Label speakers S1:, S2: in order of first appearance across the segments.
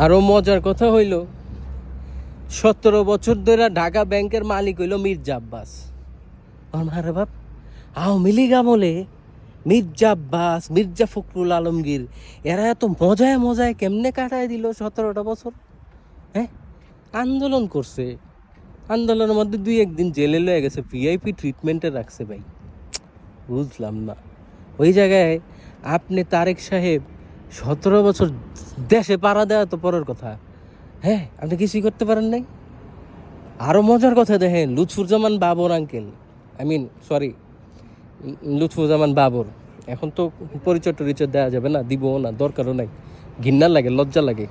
S1: আরো মজার কথা হইল 17 বছর ধরে ঢাকা ব্যাংকের মালিক হইল মির্জা আব্বাস। আরে বাপ, আওয়ামী লীগ আমলে মির্জা আব্বাস, মির্জা ফখরুল আলমগীর এরা এত মজায় মজায় কেমনে কাটায় দিল 17টা বছর? হ্যাঁ, আন্দোলন করছে, আন্দোলনের মধ্যে 2-1 দিন জেলে লয়ে গেছে, ভিআইপি ট্রিটমেন্টে রাখছে। ভাই বুঝলাম না, ওই জায়গায় আপনি তারেক সাহেব 17 বছর দেশে পাড়া দেওয়া তো পরের কথা, হ্যাঁ আপনি কিছুই করতে পারেন নাই। আরও মজার কথা দেখেন, লুৎফুজ্জামান বাবর আঙ্কেল, সরি লুৎফুজ্জামান বাবর, এখন তো পরিচয় টরিচয় দেওয়া যাবে না, দিবও না, দরকারও নাই, ঘৃণা লাগে, লজ্জা লাগে।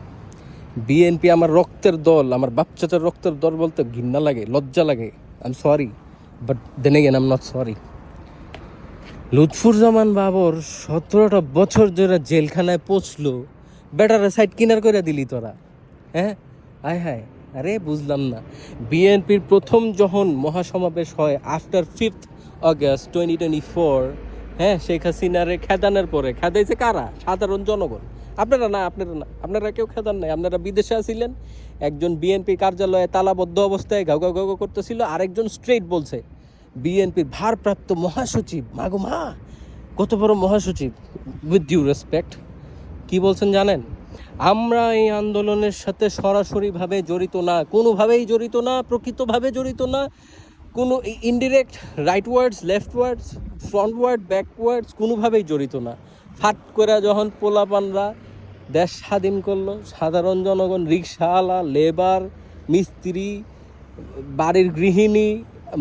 S1: বিএনপি আমার রক্তের দল, আমার বাপ চাচার রক্তের দল বলতে ঘৃণা লাগে, লজ্জা লাগে। I am sorry, but then again I am not sorry. Lutfozzaman Babar 17টা বছর ধরে জেলখানায় পৌঁছলো, বেটারে সাইড কিনার করে দিলি তোরা, হ্যাঁ? আয় হায়, আরে বুঝলাম না। বিএনপির প্রথম যখন মহাসমাবেশ হয় আফটার 5th অগস্ট 2024, হ্যাঁ, শেখ হাসিনারে খেদানোর পরে, খেদাইছে কারা? সাধারণ জনগণ। আপনারা কেউ খেদান নাই, আপনারা বিদেশে আসিলেন। একজন বিএনপি কার্যালয়ে তালাবদ্ধ অবস্থায় ঘাউ ঘাউ ঘাউ করতেছিল, আরেকজন স্ট্রেইট বলছে বিএনপির ভারপ্রাপ্ত মহাসচিব, মাগো মা কত বড় মহাসচিব, উইথ ডিউ রেসপেক্ট, কি বলছেন জানেন? আমরা এই আন্দোলনের সাথে সরাসরিভাবে জড়িত না, কোনোভাবেই জড়িত না, প্রকৃতভাবে জড়িত না, কোনো ইনডিরেক্ট রাইট ওয়ার্ডস, লেফট ওয়ার্ডস, ফ্রন্ট ওয়ার্ড, ব্যাকওয়ার্ডস কোনোভাবেই জড়িত না। ফাট করে যখন পোলাপানরা দেশ স্বাধীন করলো, সাধারণ জনগণ, রিক্সাওয়ালা, লেবার, মিস্ত্রি, বাড়ির গৃহিণী,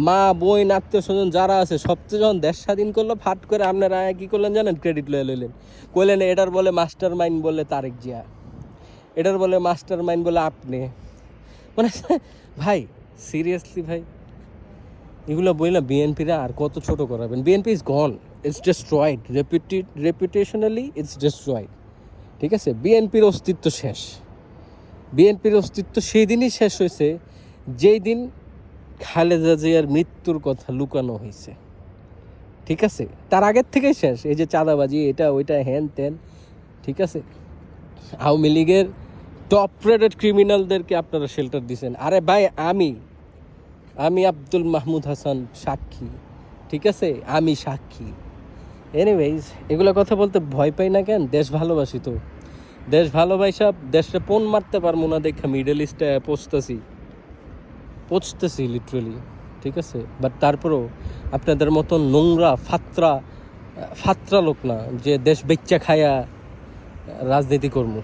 S1: মা বোন, আত্মীয় স্বজন যারা আছে সবচেয়ে যখন দেশ স্বাধীন করলো, ফাট করে আপনারা কী করলেন জানেন? ক্রেডিট লয়ে লইলেন, কইলেন এটার বলে মাস্টার মাইন্ড বলে তারেক জিয়া, এটার বলে মাস্টার মাইন্ড বলে আপনি। মানে ভাই সিরিয়াসলি ভাই, এগুলো বললাম বিএনপিরা আর কত ছোট করাবেন? BNP is gone, it's destroyed, reputationally it's destroyed. ঠিক আছে, বিএনপির অস্তিত্ব শেষ। বিএনপির অস্তিত্ব সেই দিনই শেষ হয়েছে যেই দিন খালেদা জিয়ার মৃত্যুর কথা লুকানো হয়েছে। ঠিক আছে, তার আগের থেকেই শেষ। এই যে চাঁদাবাজি, এটা ওইটা, হ্যান ত্যান, ঠিক আছে। আওয়ামী লীগের টপ রেটেড ক্রিমিনালদেরকে আপনারা শেল্টার দিয়েছেন। আরে ভাই, আমি আব্দুল মাহমুদ হাসান সাক্ষী, ঠিক আছে, আমি সাক্ষী। এনিওয়েজ, এগুলো কথা বলতে ভয় পাই না কেন? দেশ ভালোবাসি তো, দেশ ভালোবাসা দেশটা পণ মারতে পারবো না দেখা মিডল ইস্টে পৌঁছতেছি লিটারেলি, ঠিক আছে। বাট তারপরেও আপনাদের মতন নোংরা ফাত্রা লোক না যে দেশ বেচ্চা খায়া রাজনীতি করবো।